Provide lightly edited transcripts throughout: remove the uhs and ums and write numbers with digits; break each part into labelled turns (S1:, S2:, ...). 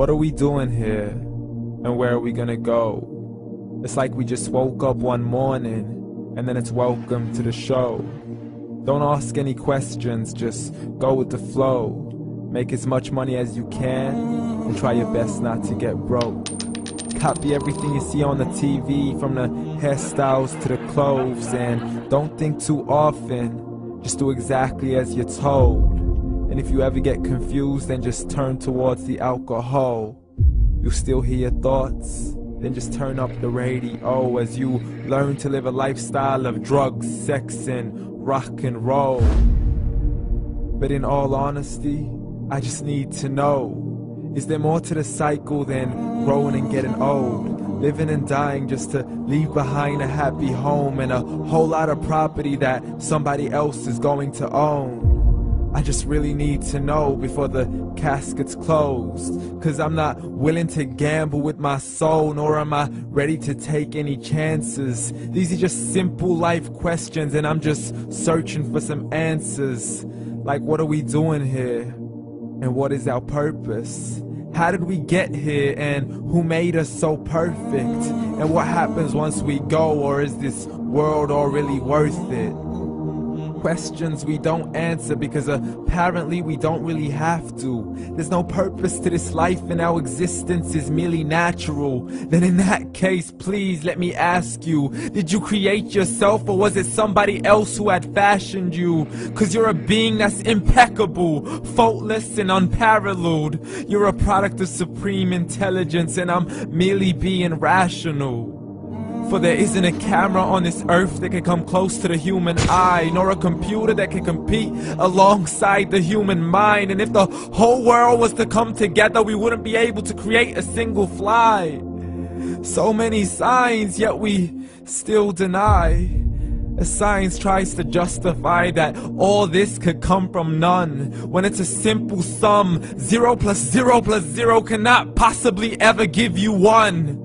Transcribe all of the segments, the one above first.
S1: What are we doing here? And where are we gonna go? It's like we just woke up one morning and then it's welcome to the show. Don't ask any questions, just go with the flow. Make as much money as you can and try your best not to get broke. Copy everything you see on the TV, from the hairstyles to the clothes, and don't think too often, just do exactly as you're told. And if you ever get confused, then just turn towards the alcohol. You still hear your thoughts? Then just turn up the radio as you learn to live a lifestyle of drugs, sex, and rock and roll. But in all honesty, I just need to know, is there more to the cycle than growing and getting old? Living and dying just to leave behind a happy home and a whole lot of property that somebody else is going to own. I just really need to know before the casket's closed, 'cause I'm not willing to gamble with my soul, nor am I ready to take any chances. These are just simple life questions and I'm just searching for some answers. Like, what are we doing here? And what is our purpose? How did we get here, and who made us so perfect? And what happens once we go, or is this world all really worth it? Questions we don't answer because apparently we don't really have to. There's no purpose to this life and our existence is merely natural. Then in that case, please let me ask you, did you create yourself, or was it somebody else who had fashioned you? 'Cause you're a being that's impeccable, faultless and unparalleled. You're a product of supreme intelligence and I'm merely being rational. For there isn't a camera on this earth that can come close to the human eye, nor a computer that can compete alongside the human mind. And if the whole world was to come together, we wouldn't be able to create a single fly. So many signs, yet we still deny. As science tries to justify that all this could come from none, when it's a simple sum. 0 plus 0 plus 0 cannot possibly ever give you 1.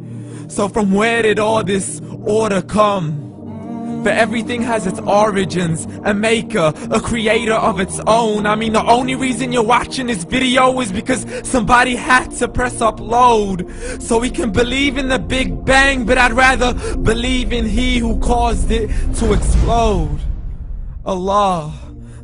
S1: So from where did all this order come? For everything has its origins, a maker, a creator of its own. I mean, the only reason you're watching this video is because somebody had to press upload. So we can believe in the Big Bang, but I'd rather believe in He who caused it to explode. Allah,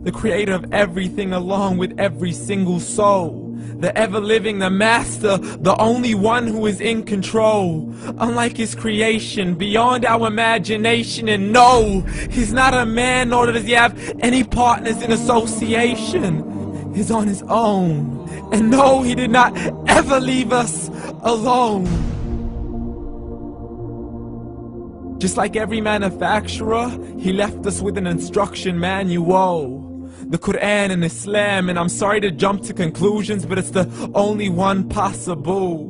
S1: the creator of everything along with every single soul. The ever-living, the master, the only one who is in control. Unlike his creation, beyond our imagination. And no, he's not a man, nor does he have any partners in association. He's on his own. And no, he did not ever leave us alone. Just like every manufacturer, he left us with an instruction manual. The Quran and Islam, and I'm sorry to jump to conclusions, but it's the only one possible.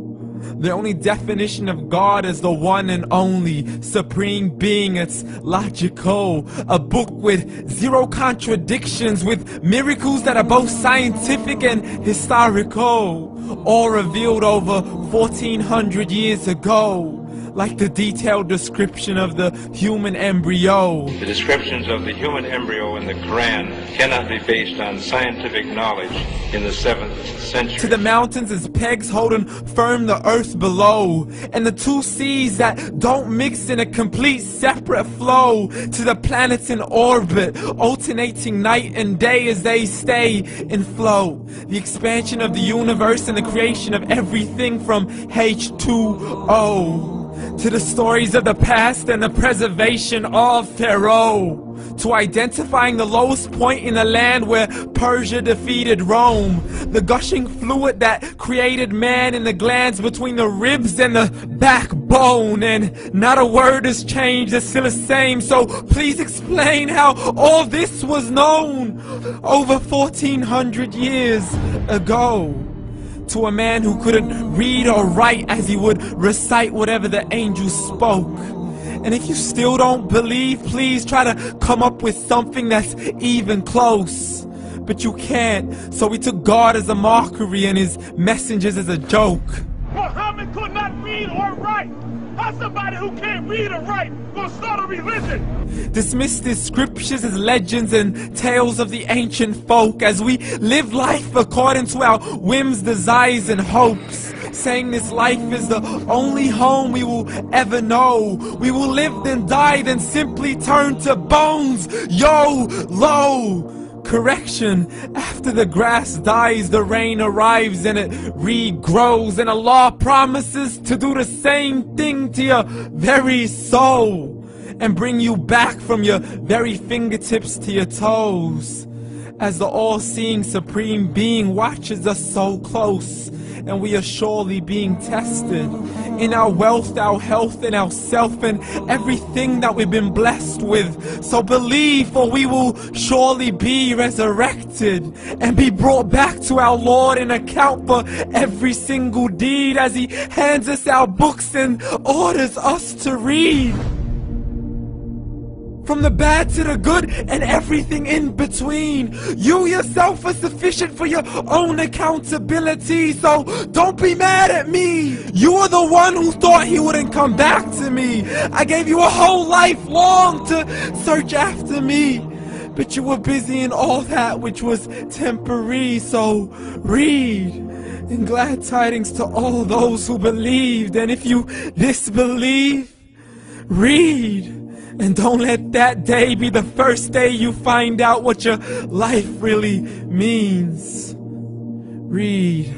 S1: The only definition of God is the one and only supreme being. It's logical, a book with 0 contradictions, with miracles that are both scientific and historical, all revealed over 1400 years ago. Like the detailed description of the human embryo.
S2: The descriptions of the human embryo in the Quran cannot be based on scientific knowledge in the 7th century.
S1: To the mountains as pegs holding firm the earth below, and the 2 seas that don't mix in a complete separate flow. To the planets in orbit, alternating night and day as they stay in flow. The expansion of the universe and the creation of everything from H2O. To the stories of the past and the preservation of Pharaoh. To identifying the lowest point in the land where Persia defeated Rome. The gushing fluid that created man in the glands between the ribs and the backbone. And not a word has changed, it's still the same. So please explain how all this was known over 1400 years ago. To a man who couldn't read or write, as he would recite whatever the angels spoke. And if you still don't believe, please try to come up with something that's even close. But you can't, so we took God as a mockery and his messengers as a joke.
S3: Muhammad could not read or write. How's somebody who can't read or write gonna start a religion?
S1: Dismiss the scriptures as legends and tales of the ancient folk, as we live life according to our whims, desires, and hopes. saying this life is the only home we will ever know. We will live then die, then simply turn to bones. YOLO! Correction, after the grass dies, the rain arrives and it regrows, and Allah promises to do the same thing to your very soul and bring you back from your very fingertips to your toes, as the all-seeing supreme being watches us so close, and we are surely being tested in our wealth, our health, and our self, and everything that we've been blessed with. So believe, for we will surely be resurrected and be brought back to our Lord and account for every single deed, as He hands us our books and orders us to read. From the bad to the good and everything in between. You yourself are sufficient for your own accountability, so don't be mad at me. You are the one who thought He wouldn't come back to me. I gave you a whole life long to search after me, but you were busy in all that which was temporary. So read, and glad tidings to all those who believed. And if you disbelieve, read. And don't let that day be the first day you find out what your life really means. Read.